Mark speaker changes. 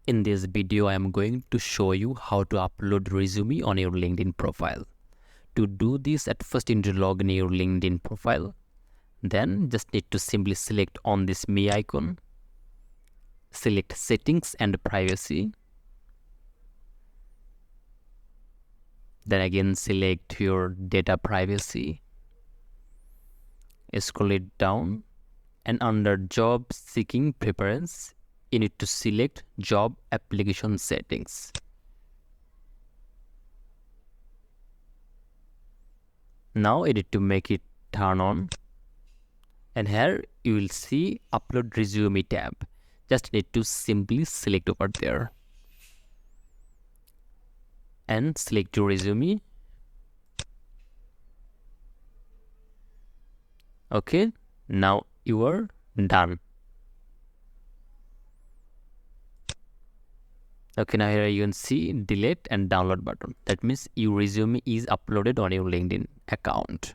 Speaker 1: In this video, I am going to show you how to upload resume on your LinkedIn profile. To do this, at first you need to log in your LinkedIn profile. Then just need to simply select on this me icon. Select settings and privacy. Then again select your data privacy. Scroll it down and under job seeking preference, you need to select job application settings. Now you need to make it turn on, and here you will see upload resume tab. Just need to simply select over there and select your resume. Okay, now you are done. Okay, now here you can see delete and download button. That means your resume is uploaded on your LinkedIn account.